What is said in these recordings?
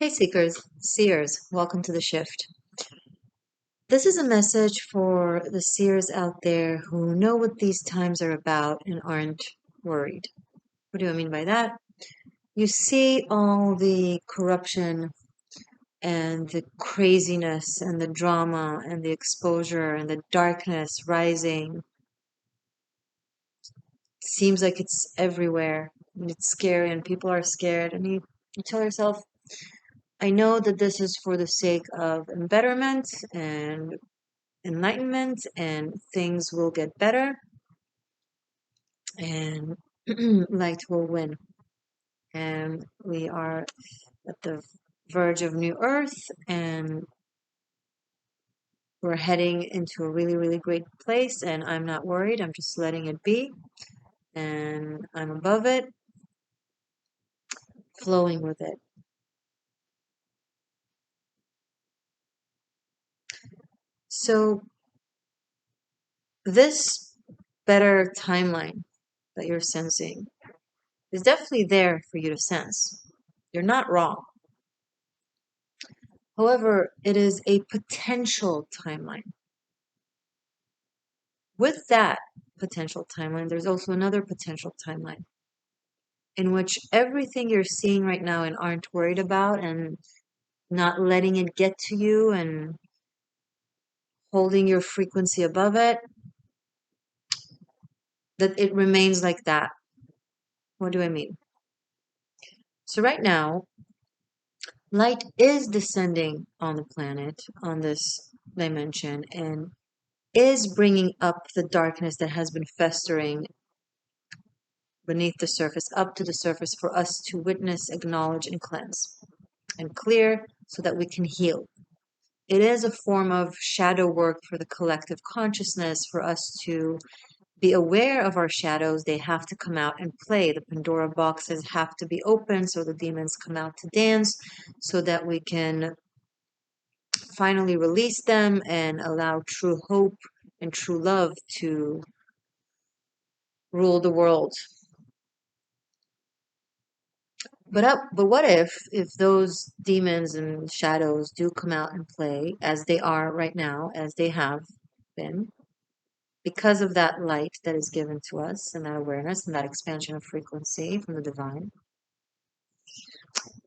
Hey Seekers, Seers, welcome to the shift. This is a message for the seers out there who know what these times are about and aren't worried. What do I mean by that? You see all the corruption and the craziness and the drama and the exposure and the darkness rising. It seems like it's everywhere and it's scary and people are scared and you tell yourself, I know that this is for the sake of betterment and enlightenment and things will get better and light will win. And we are at the verge of new earth and we're heading into a really, really great place. And I'm not worried. I'm just letting it be. And I'm above it, flowing with it. So, this better timeline that you're sensing is definitely there for you to sense. You're not wrong. However, it is a potential timeline. With that potential timeline, there's also another potential timeline in which everything you're seeing right now and aren't worried about and not letting it get to you and holding your frequency above it, that it remains like that. What do I mean? So right now, light is descending on the planet, on this dimension, and is bringing up the darkness that has been festering beneath the surface, up to the surface for us to witness, acknowledge, and cleanse and clear so that we can heal. It is a form of shadow work for the collective consciousness for us to be aware of our shadows. They have to come out and play. The Pandora boxes have to be open so the demons come out to dance so that we can finally release them and allow true hope and true love to rule the world. But what if those demons and shadows do come out and play as they are right now, as they have been, because of that light that is given to us and that awareness and that expansion of frequency from the divine.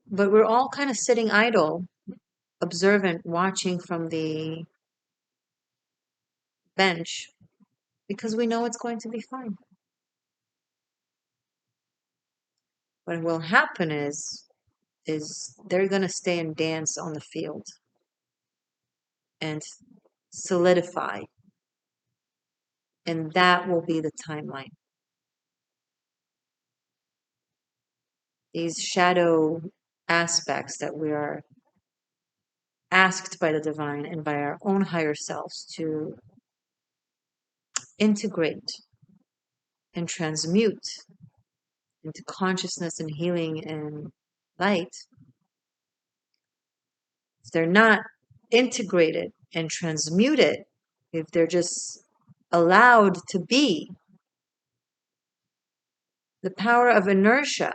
But we're all kind of sitting idle, observant, watching from the bench because we know it's going to be fine. What will happen is they're going to stay and dance on the field and solidify, and that will be the timeline. These shadow aspects that we are asked by the divine and by our own higher selves to integrate and transmute into consciousness and healing and light, if they're not integrated and transmuted, if they're just allowed to be, the power of inertia,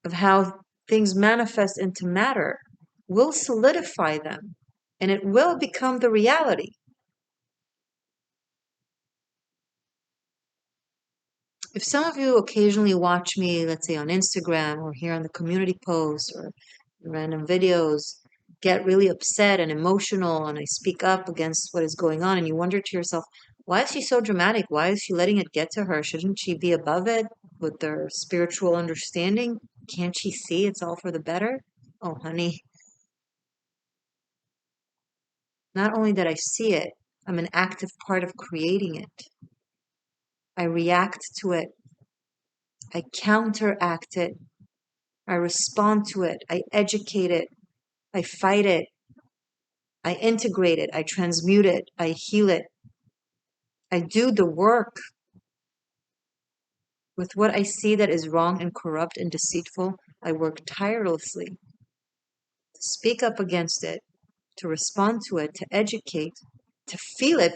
of how things manifest into matter, will solidify them and it will become the reality. If some of you occasionally watch me, let's say on Instagram or here on the community posts or random videos, get really upset and emotional and I speak up against what is going on and you wonder to yourself, why is she so dramatic? Why is she letting it get to her? Shouldn't she be above it with their spiritual understanding? Can't she see it's all for the better? Oh, honey, not only that I see it, I'm an active part of creating it. I react to it. I counteract it. I respond to it. I educate it. I fight it. I integrate it. I transmute it. I heal it. I do the work with what I see that is wrong and corrupt and deceitful. I work tirelessly to speak up against it, to respond to it, to educate, to feel it.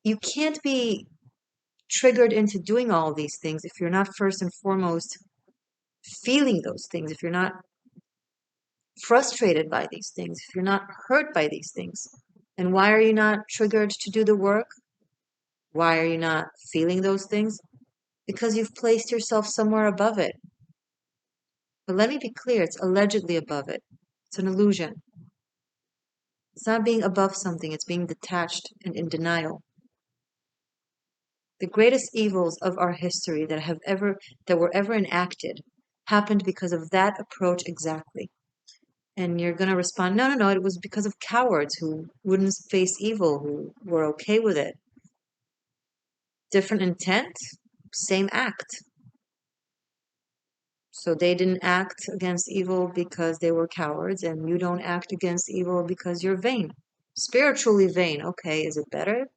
You can't be triggered into doing all these things if you're not first and foremost feeling those things, if you're not frustrated by these things, if you're not hurt by these things, and why are you not triggered to do the work? Why are you not feeling those things? Because you've placed yourself somewhere above it. But let me be clear, it's allegedly above it. It's an illusion. It's not being above something, it's being detached and in denial. The greatest evils of our history that were ever enacted happened because of that approach exactly. And you're going to respond, no, no, no, it was because of cowards who wouldn't face evil, who were okay with it. Different intent, same act. So they didn't act against evil because they were cowards, and you don't act against evil because you're vain. Spiritually vain. Okay, is it better?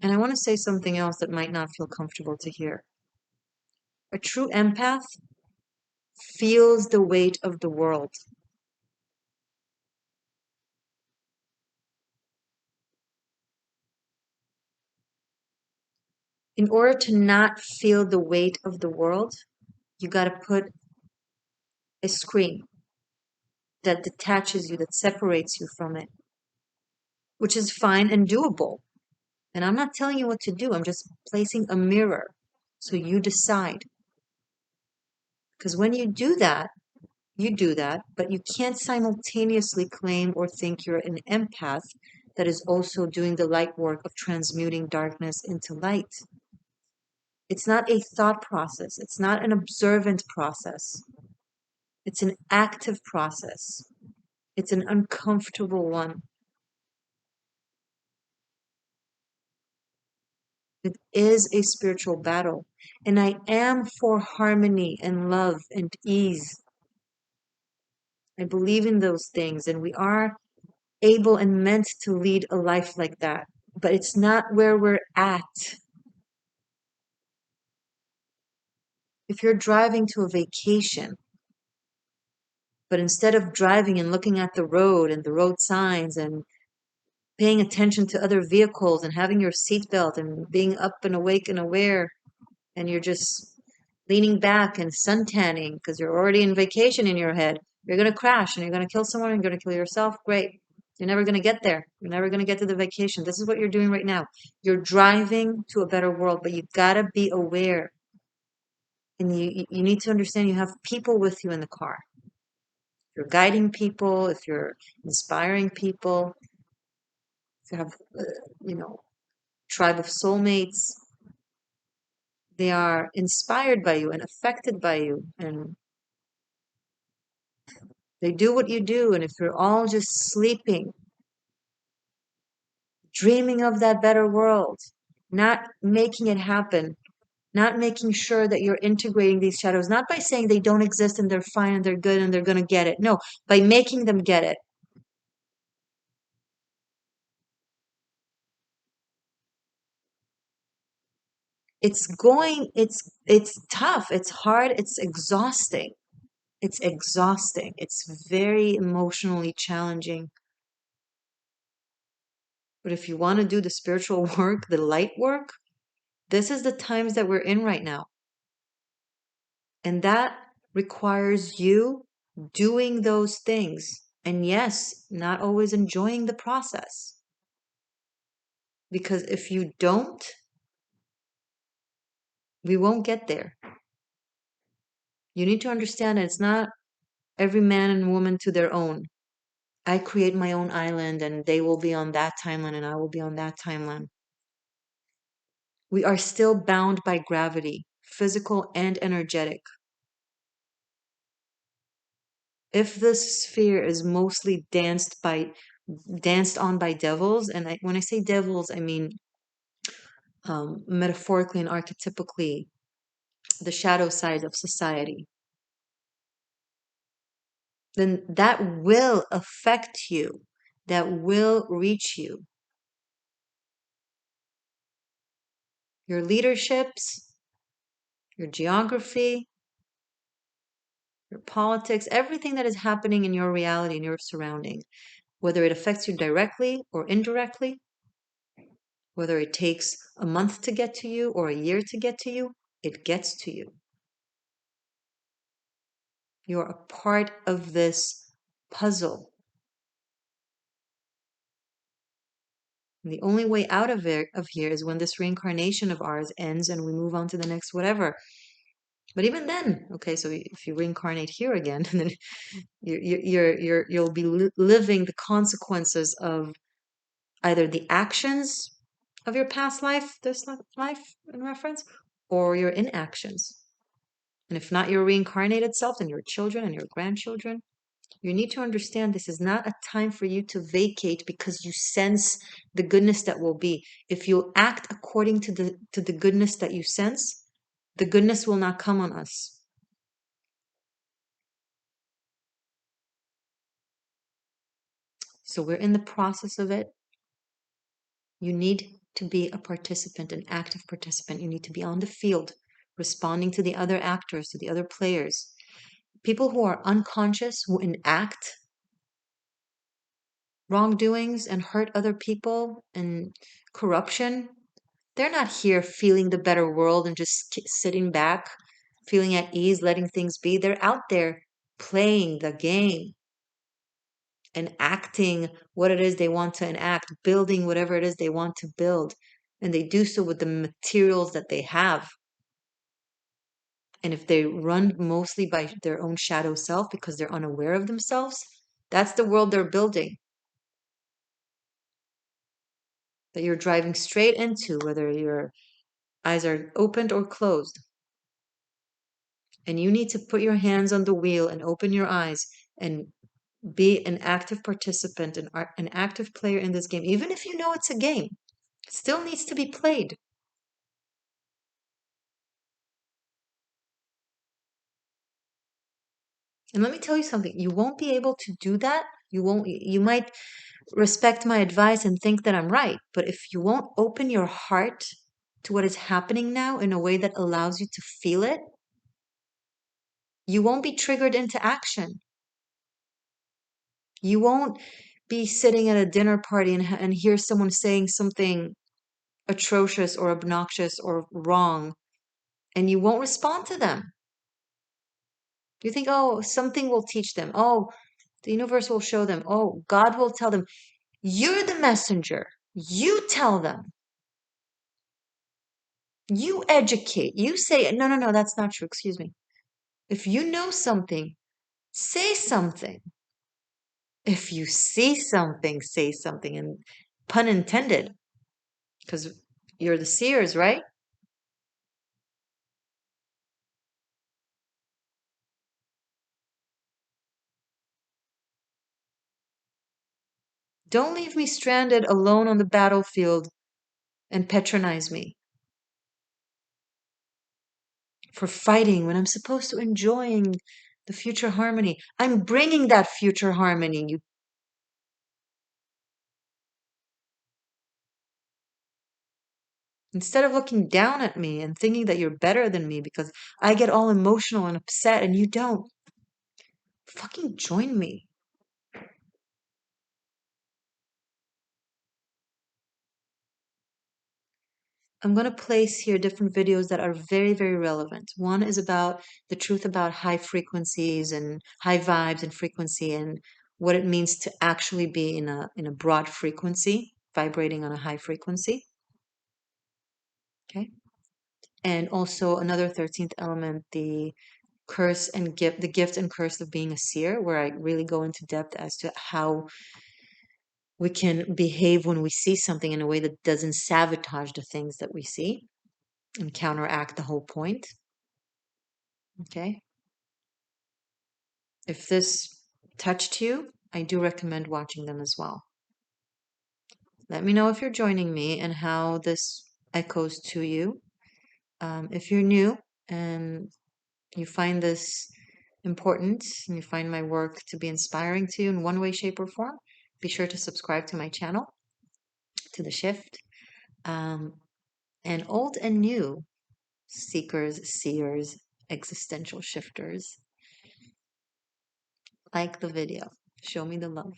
And I want to say something else that might not feel comfortable to hear. A true empath feels the weight of the world. In order to not feel the weight of the world, you got to put a screen that detaches you, that separates you from it, which is fine and doable. And I'm not telling you what to do, I'm just placing a mirror so you decide. Because when you do that, but you can't simultaneously claim or think you're an empath that is also doing the light work of transmuting darkness into light. It's not a thought process, it's not an observant process, it's an active process. It's an uncomfortable one. It is a spiritual battle. And I am for harmony and love and ease. I believe in those things, and we are able and meant to lead a life like that. But it's not where we're at. If you're driving to a vacation, but instead of driving and looking at the road and the road signs and paying attention to other vehicles and having your seatbelt and being up and awake and aware, and you're just leaning back and suntanning because you're already in vacation in your head, you're going to crash and you're going to kill someone and you're going to kill yourself. Great. You're never going to get there. You're never going to get to the vacation. This is what you're doing right now. You're driving to a better world, but you got to be aware. And you need to understand you have people with you in the car. If you're guiding people, if you're inspiring people, if you have, you know, tribe of soulmates, they are inspired by you and affected by you, and they do what you do. And if you're all just sleeping, dreaming of that better world, not making it happen, not making sure that you're integrating these shadows, not by saying they don't exist and they're fine and they're good and they're going to get it. No, by making them get it. It's tough, it's hard, it's exhausting. It's exhausting. It's very emotionally challenging. But if you want to do the spiritual work, the light work, this is the times that we're in right now. And that requires you doing those things. And yes, not always enjoying the process. Because if you don't, we won't get there. You need to understand that it's not every man and woman to their own. I create my own island and they will be on that timeline and I will be on that timeline. We are still bound by gravity, physical and energetic. If this sphere is mostly danced on by devils, and when I say devils, I mean metaphorically and archetypically the shadow side of society, then that will affect you, that will reach you. Your leaderships, your geography, your politics, everything that is happening in your reality, in your surrounding, whether it affects you directly or indirectly, Whether it takes a month to get to you or a year to get to you, it gets to you. You're a part of this puzzle. And the only way out of here is when this reincarnation of ours ends and we move on to the next whatever. But even then, okay, so if you reincarnate here again, then you'll be living the consequences of either the actions of your past life, this life in reference, or your inactions. And if not your reincarnated self, then your children and your grandchildren. You need to understand this is not a time for you to vacate because you sense the goodness that will be. If you act according to the goodness that you sense, the goodness will not come on us. So we're in the process of it. You need to be a participant, an active participant. You need to be on the field, responding to the other actors, to the other players. People who are unconscious, who enact wrongdoings and hurt other people and corruption, they're not here feeling the better world and just sitting back, feeling at ease, letting things be. They're out there playing the game and acting what it is they want to enact, building whatever it is they want to build. And they do so with the materials that they have. And if they run mostly by their own shadow self because they're unaware of themselves, that's the world they're building. That you're driving straight into, whether your eyes are opened or closed. And you need to put your hands on the wheel and open your eyes and be an active participant, an active player in this game. Even if you know it's a game, it still needs to be played. And let me tell you something, you won't be able to do that. You might respect my advice and think that I'm right, but if you won't open your heart to what is happening now in a way that allows you to feel it, you won't be triggered into action. You won't be sitting at a dinner party and hear someone saying something atrocious or obnoxious or wrong, and you won't respond to them. You think, oh, something will teach them. Oh, the universe will show them. Oh, God will tell them. You're the messenger. You tell them. You educate. You say, no, no, no, that's not true. Excuse me. If you know something, say something. If you see something, say something. And pun intended, because you're the seers, right? Don't leave me stranded alone on the battlefield and patronize me for fighting when I'm supposed to enjoying the future harmony. I'm bringing that future harmony. You instead of looking down at me and thinking that you're better than me because I get all emotional and upset and you don't. Fucking join me. I'm going to place here different videos that are very, very relevant. One is about the truth about high frequencies and high vibes and frequency and what it means to actually be in a broad frequency, vibrating on a high frequency. Okay. And also another 13th element, the curse and gift, the gift and curse of being a seer, where I really go into depth as to how we can behave when we see something in a way that doesn't sabotage the things that we see and counteract the whole point. Okay. If this touched you, I do recommend watching them as well. Let me know if you're joining me and how this echoes to you. If you're new and you find this important and you find my work to be inspiring to you in one way, shape, or form, be sure to subscribe to my channel, to The Shift. And old and new seekers, seers, existential shifters, like the video. Show me the love.